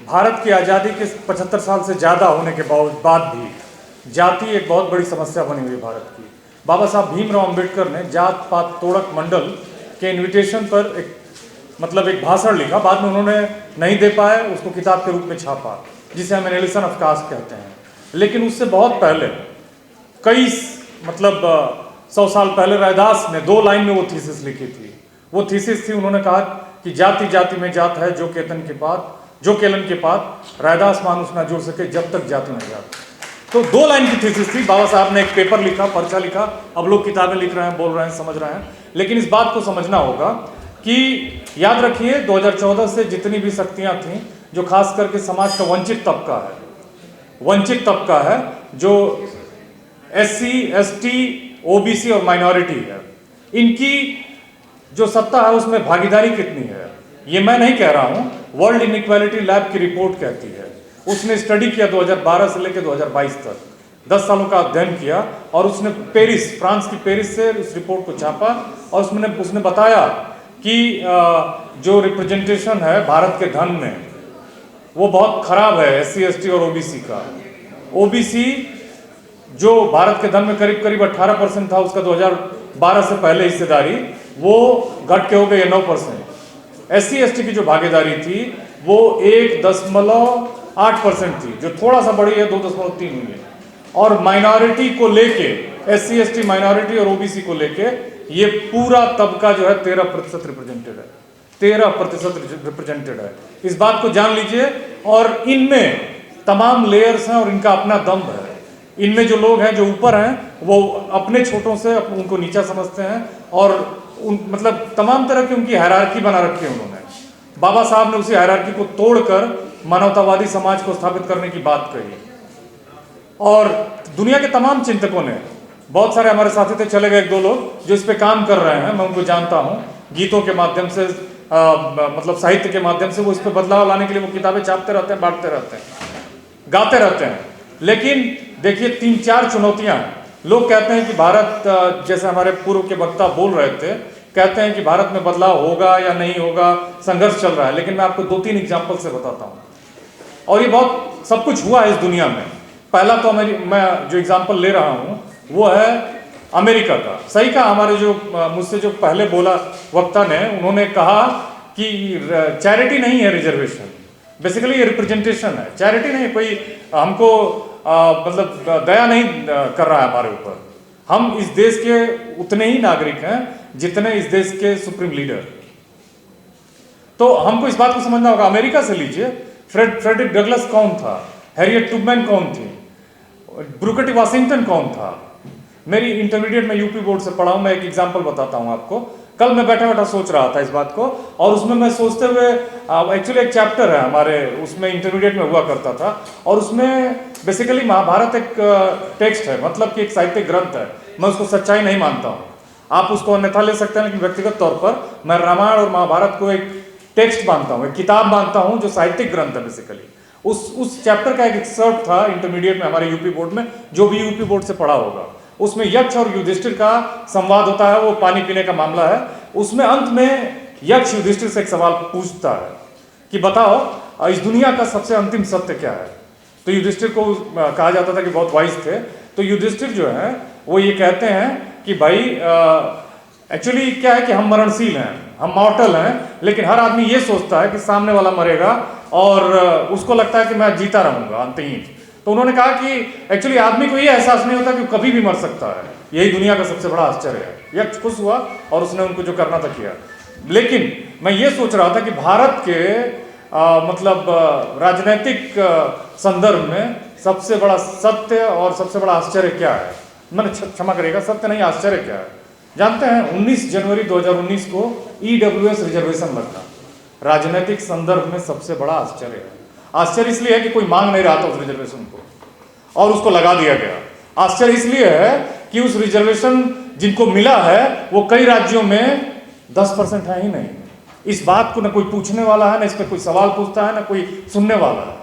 भारत की आज़ादी के 75 साल से ज़्यादा होने के बाद भी जाति एक बहुत बड़ी समस्या बनी हुई है भारत की। बाबा साहब भीमराव अंबेडकर ने जात पात तोड़क मंडल के इनविटेशन पर एक भाषण लिखा। बाद में उन्होंने नहीं दे पाए, उसको किताब के रूप में छापा, जिसे हम एनालिसिस ऑफ कास्ट कहते हैं। लेकिन उससे बहुत पहले कई 100 साल पहले रैदास ने 2 लाइन में वो थीसिस लिखी थी। वो थीसिस थी, उन्होंने कहा कि जाति जाति में जात है, जो केलन के पात रैदास मानुष ना जुड़ सके जब तक जाति न जात। तो 2 लाइन की थीसिस थी। बाबा साहब ने एक पेपर लिखा, पर्चा लिखा। अब लोग किताबें लिख रहे हैं, बोल रहे हैं, समझ रहे हैं। लेकिन इस बात को समझना होगा कि याद रखिए 2014 से जितनी भी शक्तियां थीं, जो खास करके समाज का वंचित तबका है, जो SC, ST, OBC और माइनॉरिटी है, इनकी जो सत्ता है उसमें भागीदारी कितनी है, ये मैं नहीं कह रहा हूं, वर्ल्ड इनइक्वालिटी लैब की रिपोर्ट कहती है। उसने स्टडी किया 2012 से लेकर 2022 तक, 10 सालों का अध्ययन किया, और उसने फ्रांस की पेरिस से उस रिपोर्ट को छापा, और उसने बताया कि जो रिप्रेजेंटेशन है भारत के धन में, वो बहुत खराब है SC, ST और OBC का। OBC जो भारत के धन में करीब 18% था, उसका 2012 से पहले हिस्सेदारी वो घट के हो गई 9%। SC, ST की जो भागीदारी थी वो 1.8% थी, जो थोड़ा सा बढ़ी है, 2.3 हुई है। और माइनॉरिटी को लेके, SC, ST माइनॉरिटी और OBC को लेके, ये पूरा तबका जो है 13% रिप्रेजेंटेड है, 13% रिप्रेजेंटेड है। इस बात को जान लीजिए। और इनमें तमाम लेयर्स हैं और इनका अपना दम है। इनमें जो लोग हैं जो ऊपर हैं, वो अपने छोटों से उनको नीचा समझते हैं, और तमाम तरह की उनकी हायरार्की बना रखी है उन्होंने। बाबा साहब ने उसी हायरार्की को तोड़कर मानवतावादी समाज को स्थापित करने की बात कही। और दुनिया के तमाम चिंतकों ने, बहुत सारे हमारे साथी थे, चले गए 1-2 लोग जो इस पे काम कर रहे हैं, मैं उनको जानता हूँ, गीतों के माध्यम से, साहित्य के माध्यम से वो इस पे बदलाव लाने के लिए वो किताबें छापते रहते हैं, बांटते रहते हैं, गाते रहते हैं। लेकिन देखिए 3-4 चुनौतियां हैं। लोग कहते हैं कि भारत, जैसे हमारे पूर्व के वक्ता बोल रहे थे, कहते हैं कि भारत में बदलाव होगा या नहीं होगा, संघर्ष चल रहा है। लेकिन मैं आपको 2-3 एग्जाम्पल से बताता हूँ, और ये बहुत सब कुछ हुआ है इस दुनिया में। पहला तो मैं जो एग्जाम्पल ले रहा हूँ वो है अमेरिका का। सही कहा हमारे जो मुझसे जो पहले बोला वक्ता ने, उन्होंने कहा कि चैरिटी नहीं है रिजर्वेशन, बेसिकली ये रिप्रेजेंटेशन है, चैरिटी नहीं। कोई हमको दया नहीं कर रहा है हमारे ऊपर। हम इस देश के उतने ही नागरिक हैं जितने इस देश के सुप्रीम लीडर। तो हमको इस बात को समझना होगा। अमेरिका से लीजिए, फ्रेडरिक डगलस कौन था, हैरियट ट्रूमैन कौन थी, ब्रूकर टी वॉशिंगटन कौन था। मेरी इंटरमीडिएट में यूपी बोर्ड से पढ़ा हूं। मैं एक एग्जाम्पल बताता हूं आपको। कल मैं बैठा बैठा सोच रहा था इस बात को, और उसमें मैं सोचते हुए, एक्चुअली एक चैप्टर है हमारे उसमें, इंटरमीडिएट में हुआ करता था, और उसमें बेसिकली महाभारत एक टेक्स्ट है, मतलब कि एक साहित्यिक ग्रंथ है। मैं उसको सच्चाई नहीं मानता हूँ, आप उसको अन्यथा ले सकते हैं, लेकिन व्यक्तिगत तौर पर मैं रामायण और महाभारत को एक टेक्स्ट मानता हूँ, एक किताब मानता हूँ, जो साहित्यिक ग्रंथ है बेसिकली। उस चैप्टर का एक एक्सर्प्ट था इंटरमीडिएट में हमारे यूपी बोर्ड में, जो भी यूपी बोर्ड से पढ़ा होगा। उसमें यक्ष और युधिष्ठिर का संवाद होता है, वो पानी पीने का मामला है। उसमें अंत में यक्ष युधिष्ठिर से एक सवाल पूछता है कि बताओ इस दुनिया का सबसे अंतिम सत्य क्या है। तो युधिष्ठिर को कहा जाता था कि बहुत वाइज थे। तो युधिष्ठिर जो है वो ये कहते हैं कि भाई एक्चुअली क्या है कि हम मरणशील हैं, हम मॉर्टल हैं, लेकिन हर आदमी ये सोचता है कि सामने वाला मरेगा और उसको लगता है कि मैं जीता रहूंगा अंतहीन। तो उन्होंने कहा कि एक्चुअली आदमी को ये एहसास नहीं होता कि कभी भी मर सकता है। यही दुनिया का सबसे बड़ा आश्चर्य है। यक्ष खुश हुआ और उसने उनको जो करना था किया। लेकिन मैं ये सोच रहा था कि भारत के राजनीतिक संदर्भ में सबसे बड़ा सत्य और सबसे बड़ा आश्चर्य क्या है। मैंने क्षमा करिएगा, सत्य नहीं, आश्चर्य क्या है। जानते हैं 19 जनवरी 2019 को EWS रिजर्वेशन लगा। राजनीतिक संदर्भ में सबसे बड़ा आश्चर्य है। आश्चर्य इसलिए है कि कोई मांग नहीं रहा था उस रिजर्वेशन को और उसको लगा दिया गया। आश्चर्य इसलिए है कि उस रिजर्वेशन जिनको मिला है वो कई राज्यों में 10% है ही नहीं। इस बात को न कोई पूछने वाला है, न इस पर कोई सवाल पूछता है, न कोई सुनने वाला है।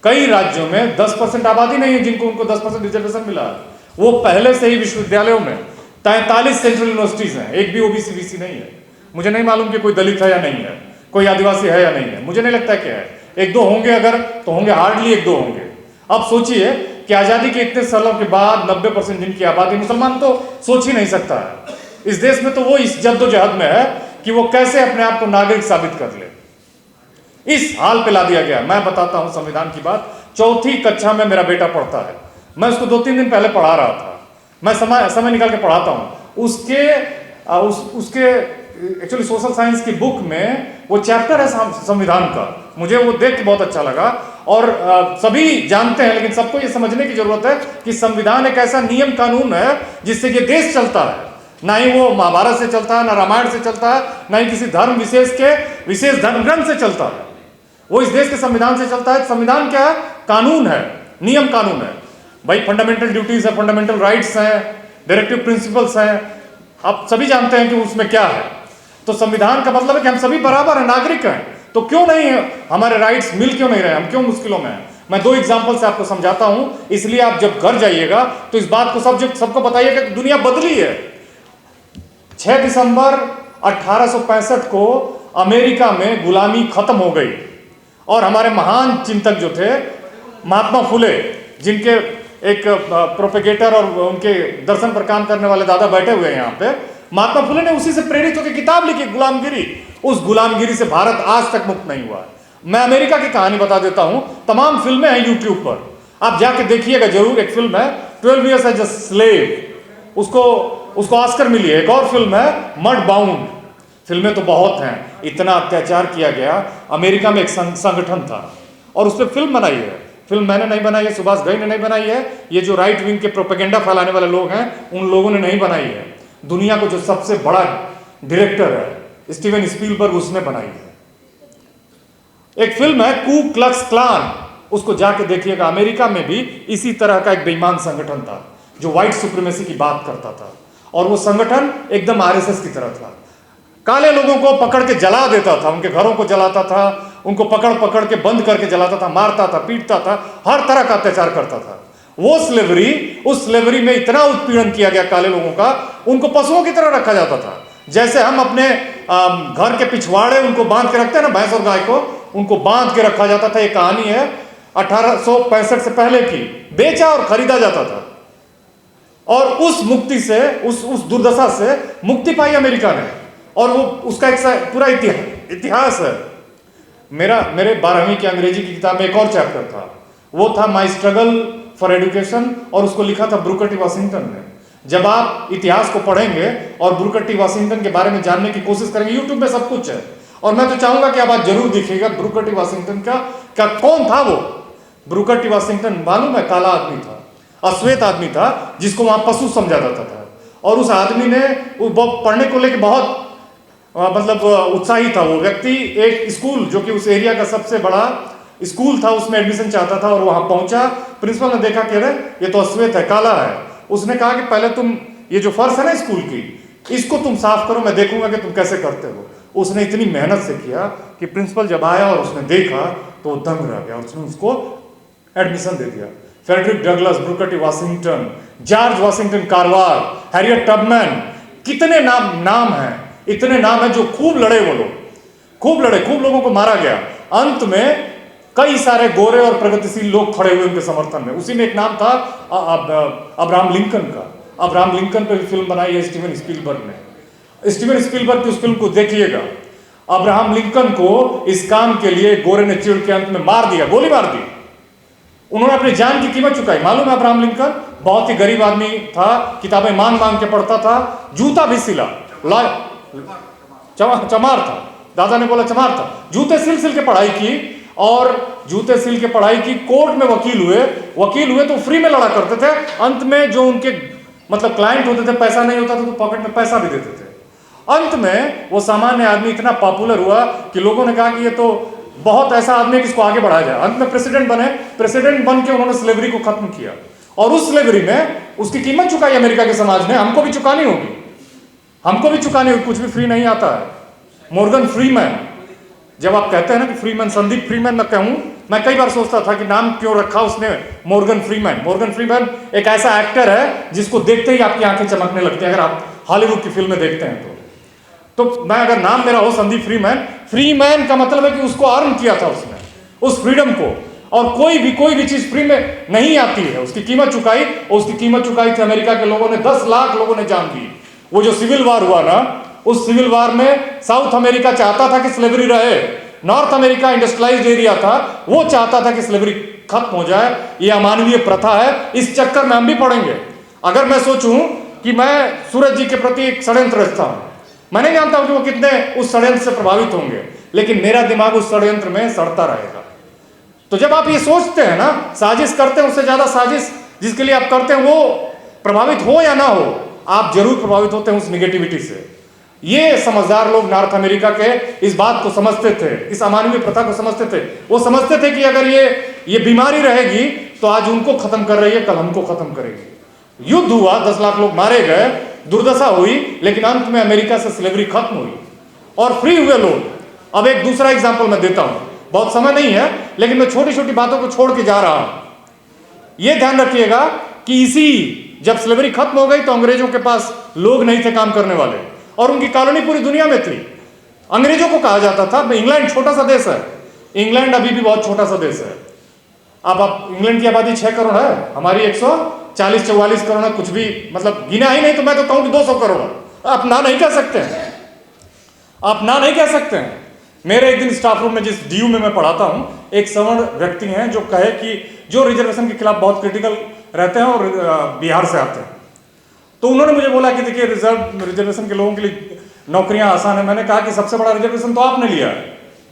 कई राज्यों में 10% आबादी नहीं है जिनको उनको 10% रिजर्वेशन मिला है। वो पहले से ही विश्वविद्यालयों में 43 सेंट्रल यूनिवर्सिटीज हैं, एक भी OBC नहीं है। मुझे नहीं मालूम कि कोई दलित है या नहीं है, कोई आदिवासी है या नहीं है, मुझे नहीं लगता क्या है। एक दो होंगे अगर, तो होंगे हार्डली एक दो होंगे। अब सोचिए कि आज़ादी के इतने सालों के बाद 90% जिनकी आबादी मुसलमान, तो सोच ही नहीं सकता है इस देश में। तो वो इस जद्दोजहद में है कि वो कैसे अपने आप को नागरिक साबित कर ले, इस हाल पे ला दिया गया। मैं बताता हूं संविधान की बात। चौथी कक्षा में मेरा बेटा पढ़ता है, मैं उसको 2-3 दिन पहले पढ़ा रहा था, मैं समय निकाल के पढ़ाता हूं। उसके एक्चुअली सोशल साइंस की बुक में वो चैप्टर है संविधान का, मुझे वो देख के बहुत अच्छा लगा। और सभी जानते हैं, लेकिन सबको ये समझने की जरूरत है कि संविधान एक ऐसा नियम कानून है जिससे ये देश चलता है। ना ही वो महाभारत से चलता है, ना रामायण से चलता है, ना ही किसी धर्म विशेष के विशेष धर्म ग्रंथ से चलता है, वो इस देश के संविधान से चलता है। संविधान क्या है? कानून है, नियम कानून है भाई। फंडामेंटल ड्यूटीज है, फंडामेंटल राइट्स हैं, डायरेक्टिव प्रिंसिपल्स हैं, आप सभी जानते हैं कि उसमें क्या है। तो संविधान का मतलब है कि हम सभी बराबर हैं, नागरिक हैं। तो क्यों नहीं है हमारे राइट्स मिल क्यों नहीं रहे, हम क्यों मुश्किलों में हैं? मैं 2 एग्जाम्पल से आपको समझाता हूं, इसलिए आप जब घर जाइएगा तो इस बात को सबको बताइएगा कि दुनिया बदली है। 6 दिसंबर 1865 को अमेरिका में गुलामी खत्म हो गई और हमारे महान चिंतक जो थे महात्मा फुले, जिनके एक प्रोपेगेटर और उनके दर्शन पर काम करने वाले दादा बैठे हुए हैं यहाँ पे, महात्मा फुले ने उसी से प्रेरित होकर किताब लिखी गुलामगिरी। उस गुलामगिरी से भारत आज तक मुक्त नहीं हुआ। मैं अमेरिका की कहानी बता देता हूं, तमाम फिल्में हैं यूट्यूब पर, आप जाके देखिएगा जरूर। एक फिल्म है 12 Years as a Slave, उसको ऑस्कर मिली है। एक और फिल्म है मड बाउंड। फिल्में तो बहुत हैं, इतना अत्याचार किया गया। अमेरिका में एक संगठन था और उस पर फिल्म बनाई है। फिल्म मैंने नहीं बनाई है, सुभाष घई ने नहीं बनाई है, ये जो राइट विंग के प्रोपेगेंडा फैलाने वाले लोग हैं उन लोगों ने नहीं बनाई है। दुनिया को जो सबसे बड़ा डायरेक्टर है स्टीवन स्पीलबर्ग, उसने बनाई है। एक फिल्म है कू क्लक्स क्लान, उसको जाके देखिएगा। अमेरिका में भी इसी तरह का एक बेईमान संगठन था जो व्हाइट सुप्रीमेसी की बात करता था, और वो संगठन एकदम आरएसएस की तरह था। काले लोगों को पकड़ के जला देता था, उनके घरों को जलाता था, उनको पकड़ के बंद करके जलाता था, मारता था, पीटता था, हर तरह का अत्याचार करता था। वो स्लेवरी, उस स्लेवरी में इतना उत्पीड़न किया गया काले लोगों का, उनको पशुओं की तरह रखा जाता था। जैसे हम अपने घर के पिछवाड़े उनको बांध के रखते हैं ना, भैंस और गाय को, उनको बांध के रखा जाता था। ये कहानी है 1865 से पहले की, बेचा और खरीदा जाता था। और उस मुक्ति से, उस दुर्दशा से मुक्ति पाई अमेरिका ने, और वो उसका एक पूरा इतिहास है। मेरे 12वीं की अंग्रेजी की किताब में एक और चैप्टर था, वो था माई स्ट्रगल फॉर एजुकेशन, और उसको लिखा था ब्रूकर टी वाशिंगटन ने। जब आप इतिहास को पढ़ेंगे और ब्रूकर टी वाशिंगटन के बारे में जानने की कोशिश करेंगे, यूट्यूब में सब कुछ है, और मैं तो चाहूंगा कि आप आज जरूर देखिएगा ब्रूकर टी वाशिंगटन का कौन था वो। ब्रूकर टी वाशिंगटन मालूम है, काला आदमी था, अश्वेत आदमी था, जिसको वहां पशु समझा जाता था। और उस आदमी ने पढ़ने को लेकर बहुत मतलब उत्साही था। वो व्यक्ति एक स्कूल जो कि उस एरिया का सबसे बड़ा स्कूल था, उसमें एडमिशन चाहता था, और वहां पहुंचा। प्रिंसिपल ने देखा कि अरे ये तो अश्वेत है, काला है। उसने कहा कि पहले तुम ये जो फर्श है ना स्कूल की, इसको तुम साफ करो, मैं देखूंगा कि तुम कैसे करते हो। उसने इतनी मेहनत से किया कि प्रिंसिपल जब आया और उसने देखा तो वो दंग रह गया, और उसने उसको एडमिशन दे दिया। Frederick Douglass, Booker T Washington, George Washington Carver, Harriet Tubman, कितने नाम हैं, इतने नाम हैं जो खूब लड़े। वो लोग खूब लड़े, खूब लोगों को मारा गया। अंत में कई सारे गोरे और प्रगतिशील लोग खड़े हुए उनके समर्थन में। उसी में एक नाम था अब्राहम लिंकन का। अब्राहम लिंकन पर भी फिल्म बनाई है स्टीवन स्पीलबर्ग ने। स्टीवन स्पीलबर्ग की उस फिल्म को देखिएगा। अब्राहम लिंकन को इस काम के लिए गोरे ने चिढ़ के अंत में मार दिया, गोली मार दी। उन्होंने अपनी जान की कीमत चुकाई। मालूम है, अब्राहम लिंकन बहुत ही गरीब आदमी था, किताबें मांग मांग के पढ़ता था, जूता भी सिला, चमार था, दादा ने बोला चमार था, जूते सिल के पढ़ाई की, और जूते सिल के पढ़ाई की। कोर्ट में वकील हुए तो फ्री में लड़ा करते थे। अंत में जो उनके मतलब क्लाइंट होते थे, पैसा नहीं होता था तो पॉकेट में पैसा भी देते थे। अंत में वो सामान्य आदमी इतना पॉपुलर हुआ कि लोगों ने कहा कि ये तो बहुत ऐसा आदमी है कि इसको आगे बढ़ाया जाए। अंत में प्रेसिडेंट बने। प्रेसिडेंट बन के उन्होंने स्लेवरी को खत्म किया, और उस स्लेवरी में उसकी कीमत चुकाई अमेरिका के समाज ने। हमको भी चुकानी होगी, हमको भी चुकानी होगी, कुछ भी फ्री नहीं आता है। मॉर्गन फ्रीमैन, जब आप कहते हैं ना कि फ्रीमैन, संदीप फ्रीमैन मैं कहूं, मैं कई बार सोचता था कि नाम क्यों रखा उसने मॉर्गन फ्रीमैन। मॉर्गन फ्रीमैन एक ऐसा एक्टर है जिसको देखते ही आपकी आंखें चमकने लगती हैं, अगर आप हॉलीवुड की फिल्में देखते हैं तो मैं अगर नाम मेरा हो संदीप फ्रीमैन, फ्रीमैन का मतलब है कि उसको अर्न किया था उसने, उस फ्रीडम को। और कोई भी चीज फ्री में नहीं आती है, उसकी कीमत चुकाई। और उसकी कीमत चुकाई थी अमेरिका के लोगों ने, 10 लाख लोगों ने जान दी। वो जो सिविल वार हुआ ना, उस सिविल वार में साउथ अमेरिका चाहता था कि स्लेवरी रहे, नॉर्थ अमेरिका इंडस्ट्रियलाइज्ड एरिया था, वो चाहता था कि स्लेवरी खत्म हो जाए। ये अमानवीय प्रथा है, इस चक्कर में हम भी पड़ेंगे। अगर मैं सोचूं कि मैं सूरज जी के प्रति एक षड्यंत्र रचता हूं, मैं नहीं जानता हूं कि वो कितने उस षड्यंत्र से प्रभावित होंगे, लेकिन मेरा दिमाग उस षड्यंत्र में सड़ता रहेगा। तो जब आप ये सोचते हैं ना, साजिश करते हैं, उससे ज्यादा साजिश जिसके लिए आप करते हैं वो प्रभावित हो या ना हो, आप जरूर प्रभावित होते हैं उस निगेटिविटी से। ये समझदार लोग नॉर्थ अमेरिका के इस बात को समझते थे, इस अमानवीय प्रथा को समझते थे। वो समझते थे कि अगर ये बीमारी रहेगी तो आज उनको खत्म कर रही है, कल हमको खत्म करेगी। युद्ध हुआ, 10 लाख लोग मारे गए, दुर्दशा हुई, लेकिन अंत में अमेरिका से स्लेवरी खत्म हुई और फ्री हुए लोग। अब एक दूसरा एग्जाम्पल मैं देता हूं, बहुत समय नहीं है, लेकिन मैं छोटी छोटी बातों को छोड़ के जा रहा हूं। यह ध्यान रखिएगा कि जब स्लेवरी खत्म हो गई तो अंग्रेजों के पास लोग नहीं थे काम करने वाले, और उनकी कॉलोनी पूरी दुनिया में थी। अंग्रेजों को कहा जाता था, इंग्लैंड छोटा सा देश है, इंग्लैंड अभी भी बहुत छोटा सा देश है। अब आप इंग्लैंड की आबादी 6 करोड़ है, हमारी 140-44 करोड़ है, कुछ भी मतलब गिना ही नहीं तो मैं तो कहूं कि 200 करोड़। आप ना नहीं कह सकते हैं, आप ना नहीं कह सकते हैं। मेरे एक दिन स्टाफ रूम में, जिस डीयू में मैं पढ़ाता हूं, एक सवर्ण व्यक्ति हैं जो कहे कि जो रिजर्वेशन के खिलाफ बहुत क्रिटिकल रहते हैं और बिहार से आते हैं। तो उन्होंने मुझे बोला कि देखिए रिजर्वेशन के लोगों के लिए नौकरियां आसान है। मैंने कहा कि सबसे बड़ा रिजर्वेशन तो आपने लिया है,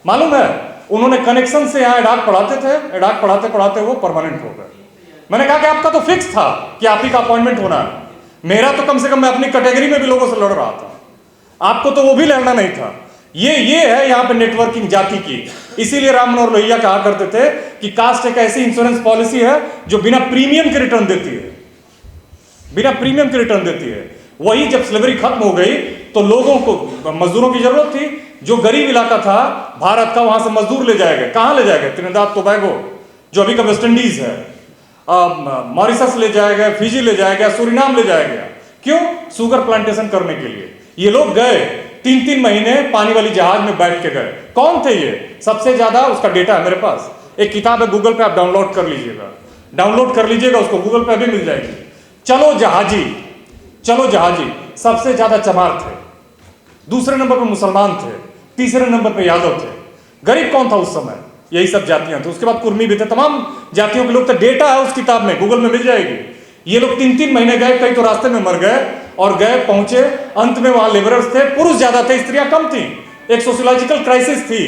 मालूम है। उन्होंने कनेक्शन से यहाँ एडाक पढ़ाते थे, एडाक पढ़ाते पढ़ाते वो परमानेंट हो गए। मैंने कहा कि आपका तो फिक्स था कि आप ही का अपॉइंटमेंट होना है, मेरा तो कम से कम मैं अपनी कैटेगरी में भी लोगों से लड़ रहा था, आपको तो वो भी लड़ना नहीं था। ये है यहाँ पे नेटवर्किंग जाति की। इसीलिए राम मनोहर लोहिया कहा करते थे कि कास्ट एक ऐसी इंश्योरेंस पॉलिसी है जो बिना प्रीमियम के रिटर्न देती है, बिना प्रीमियम के रिटर्न देती है। वही जब स्लेवरी खत्म हो गई तो लोगों को मजदूरों की जरूरत थी। जो गरीब इलाका था भारत का, वहां से मजदूर ले जाए गए। कहां ले जाए गए? त्रिनिदाद टोबैगो जो अभी का वेस्ट इंडीज है, मॉरिशस ले जाया गया, फिजी ले जाया गया, सूरीनाम ले जाया गया। क्यों? शुगर प्लांटेशन करने के लिए। ये लोग गए, 3-3 महीने पानी वाली जहाज में बैठ के गए। कौन थे ये? सबसे ज्यादा उसका डेटा है मेरे पास, एक किताब है गूगल पे, आप डाउनलोड कर लीजिएगा, डाउनलोड कर लीजिएगा, उसको गूगल पे भी मिल जाएगी। चलो जहाजी, चलो जहाजी सबसे ज्यादा चमार थे, दूसरे नंबर पर मुसलमान थे, तीसरे नंबर पर यादव थे। गरीब कौन था उस समय? यही सब जातियां थी। उसके बाद कुर्मी भी थे, तमाम जातियों के लोग थे। डेटा है उस किताब में, गूगल में मिल जाएगी। ये लोग 3-3 महीने गए, कई तो रास्ते में मर गए और गए पहुंचे, अंत में वहां लेबरर्स थे, पुरुष ज्यादा थे, स्त्रियां कम थी। एक सोशियोलॉजिकल क्राइसिस थी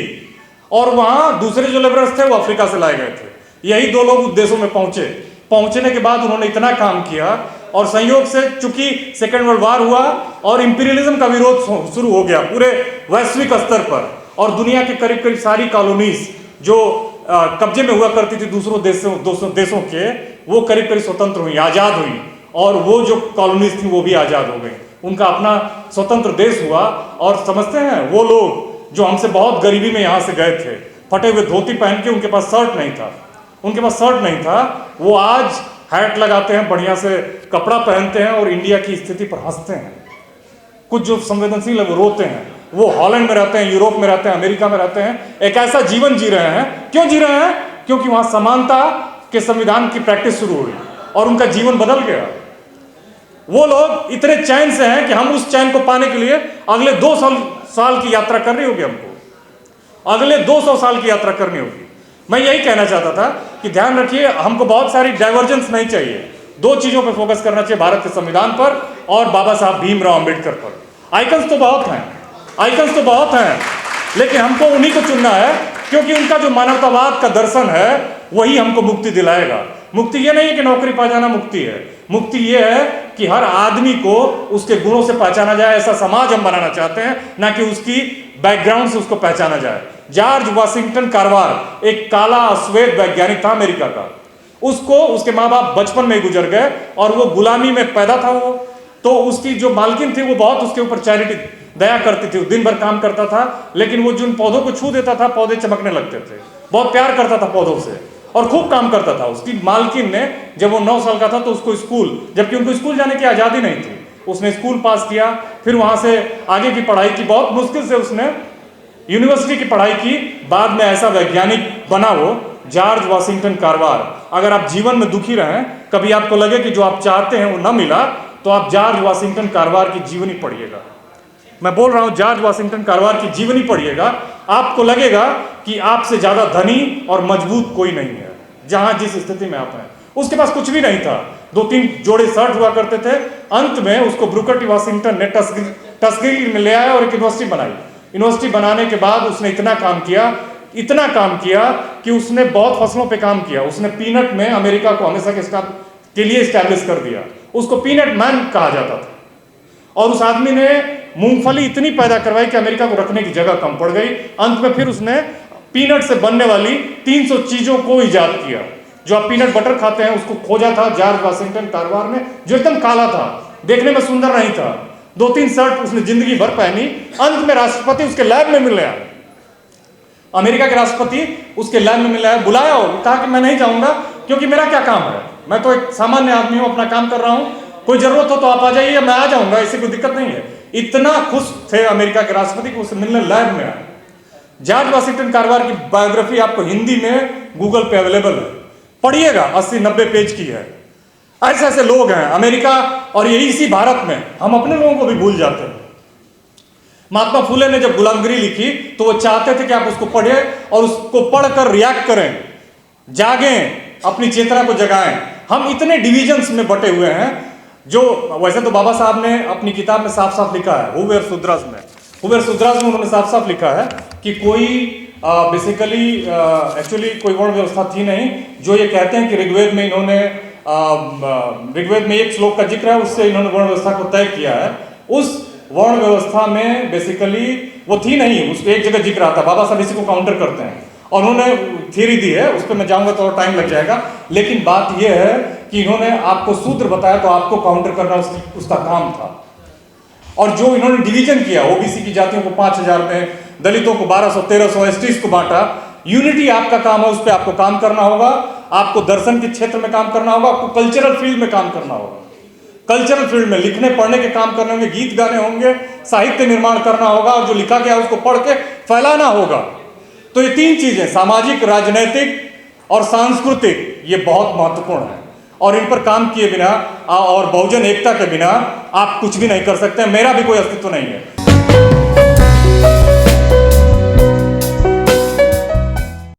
और वहां दूसरे जो लेबरर्स थे वो अफ्रीका से लाए गए थे। यही 2 लोग उस देशों में पहुंचे। पहुंचने के बाद उन्होंने इतना काम किया और संयोग से चूंकि सेकेंड वर्ल्ड वार हुआ और इंपीरियलिज्म का विरोध शुरू हो गया पूरे वैश्विक स्तर पर, और दुनिया के करीब करीब सारी कॉलोनीज जो कब्जे में हुआ करती थी दूसरों देशों के, वो करीब करीब स्वतंत्र हुई, आजाद हुई। और वो जो कॉलोनीज थी वो भी आजाद हो गई, उनका अपना स्वतंत्र देश हुआ। और समझते हैं वो लोग जो हमसे बहुत गरीबी में यहाँ से गए थे, फटे हुए धोती पहन के, उनके पास शर्ट नहीं था, उनके पास शर्ट नहीं था, वो आज हैट लगाते हैं, बढ़िया से कपड़ा पहनते हैं और इंडिया की स्थिति पर हंसते हैं। कुछ जो संवेदनशील है वो रोते हैं। वो हॉलैंड में रहते हैं, यूरोप में रहते हैं, अमेरिका में रहते हैं, एक ऐसा जीवन जी रहे हैं। क्यों जी रहे हैं? क्योंकि वहां समानता के संविधान की प्रैक्टिस शुरू हुई और उनका जीवन बदल गया। वो लोग इतने चैन से हैं कि हम उस चैन को पाने के लिए अगले 200 साल की यात्रा करनी होगी हमको, अगले 200 साल की यात्रा करनी होगी। मैं यही कहना चाहता था कि ध्यान रखिए, हमको बहुत सारी डाइवर्जेंस नहीं चाहिए। 2 चीजों पर फोकस करना चाहिए, भारत के संविधान पर और बाबा साहब भीमराव अंबेडकर पर। आइकन्स तो बहुत हैं, आइकन्स तो बहुत हैं, लेकिन हमको उन्हीं को चुनना है क्योंकि उनका जो मानवतावाद का दर्शन है वही हमको मुक्ति दिलाएगा। मुक्ति ये नहीं है कि नौकरी पा जाना मुक्ति है, मुक्ति ये है कि हर आदमी को उसके गुणों से पहचाना जाए। ऐसा समाज हम बनाना चाहते हैं, ना कि उसकी बैकग्राउंड से उसको पहचाना जाए। जॉर्ज वाशिंगटन कार्वर एक काला अश्वेत वैज्ञानिक था अमेरिका का, उसको उसके माँ बाप बचपन में ही गुजर गए और वो गुलामी में पैदा था। वो तो उसकी जो मालकिन थी वो बहुत उसके ऊपर चैरिटी दया करती थी, दिन भर काम करता था, लेकिन वो जिन पौधों को छू देता था पौधे चमकने लगते थे। बहुत प्यार करता था पौधों से और खूब काम करता था। उसकी मालकिन ने जब वो 9 साल का था तो उसको स्कूल, जबकि उनको स्कूल जाने की आज़ादी नहीं थी, उसने स्कूल पास किया, फिर वहां से आगे की पढ़ाई की। बहुत मुश्किल से उसने यूनिवर्सिटी की पढ़ाई की, बाद में ऐसा वैज्ञानिक बना वो जॉर्ज वाशिंगटन कार्वर। अगर आप जीवन में दुखी रहें, कभी आपको लगे कि जो आप चाहते हैं वो ना मिला, तो आप जॉर्ज वाशिंगटन कार्वर की जीवनी पढ़िएगा। मैं बोल रहा हूं, जॉर्ज वाशिंगटन कार्वर की जीवनी पढ़िएगा, आपको लगेगा कि आपसे ज्यादा धनी और मजबूत कोई नहीं है जहां जिस स्थिति में आप हैं। उसके पास कुछ भी नहीं था, 2-3 जोड़े शर्ट हुआ करते थे। अंत में उसको ब्रूकर टी वाशिंगटन ने टस्कगीरी में ले आया और एक यूनिवर्सिटी बनाई। यूनिवर्सिटी बनाने के बाद उसने इतना काम किया कि उसने बहुत फसलों पे काम किया। उसने पीनट में अमेरिका को हमेशा के लिए स्टैब्लिश कर दिया। उसको पीनट मैन कहा जाता था। और उस आदमी ने मूंगफली इतनी पैदा करवाई कि अमेरिका को रखने की जगह कम पड़ गई। अंत में फिर उसने पीनट से बनने वाली 300 चीजों को इजाद किया। जो आप पीनट बटर खाते हैं उसको खोजा था जॉर्ज वाशिंगटन कार्वर ने, जो एकदम काला था, देखने में सुंदर नहीं था। 2-3 शर्ट उसने जिंदगी भर पहनी। अंत में राष्ट्रपति उसके लैब में मिल आया, अमेरिका के राष्ट्रपति उसके लैब में मिल आया, बुलाया और कहा कि मैं नहीं जाऊंगा क्योंकि मेरा क्या काम है, मैं तो एक सामान्य आदमी हूं, अपना काम कर रहा हूं, कोई जरूरत हो तो आप आ जाइए, मैं आ जाऊंगा, इससे कोई दिक्कत नहीं है। इतना खुश थे अमेरिका के राष्ट्रपति को उससे मिलने लैब में आए। जॉर्ज वाशिंगटन कार्वर की बायोग्राफी आपको हिंदी में गूगल पे अवेलेबल है, पढ़िएगा, 80-90 पेज की है। ऐसे ऐसे लोग हैं अमेरिका, और यही इसी भारत में हम अपने लोगों को भी भूल जाते हैं। महात्मा फुले ने जब गुलामगिरी लिखी तो वो चाहते थे कि आप उसको पढ़ें और उसको पढ़कर रिएक्ट करें, जागें, अपनी चेतना को जगाएं। हम इतने डिविजन्स में बटे हुए हैं, जो वैसे तो बाबा साहब ने अपनी किताब में साफ साफ लिखा है, हु वेयर शूद्रास में उन्होंने साफ साफ लिखा है कि कोई बेसिकली एक्चुअली कोई वर्ण व्यवस्था थी नहीं। जो ये कहते हैं कि ऋग्वेद में इन्होंने ऋग्वेद में एक श्लोक का जिक्र है, उससे इन्होंने वर्ण व्यवस्था को तय किया है। उस वर्ण व्यवस्था में बेसिकली वो थी नहीं, उस एक जगह जिक्र आता। बाबा साहब इसी को काउंटर करते हैं और उन्होंने थ्योरी दी है, उस पर मैं जाऊंगा तो टाइम लग जाएगा। लेकिन बात यह है कि इन्होंने आपको सूत्र बताया तो आपको काउंटर करना उसका काम था। और जो इन्होंने डिवीजन किया, ओबीसी की जातियों को 5000 में, दलितों को 1200-1300, एसटीज को बांटा, यूनिटी आपका काम है, उस पर आपको काम करना होगा। आपको दर्शन के क्षेत्र में काम करना होगा, आपको कल्चरल फील्ड में काम करना होगा। कल्चरल फील्ड में लिखने पढ़ने के काम करने होंगे, गीत गाने होंगे, साहित्य निर्माण करना होगा, और जो लिखा गया उसको पढ़ के फैलाना होगा। तो ये 3 चीजें, सामाजिक, राजनैतिक और सांस्कृतिक, ये बहुत महत्वपूर्ण है। और इन पर काम किए बिना और बहुजन एकता के बिना आप कुछ भी नहीं कर सकते। मेरा भी कोई अस्तित्व नहीं है।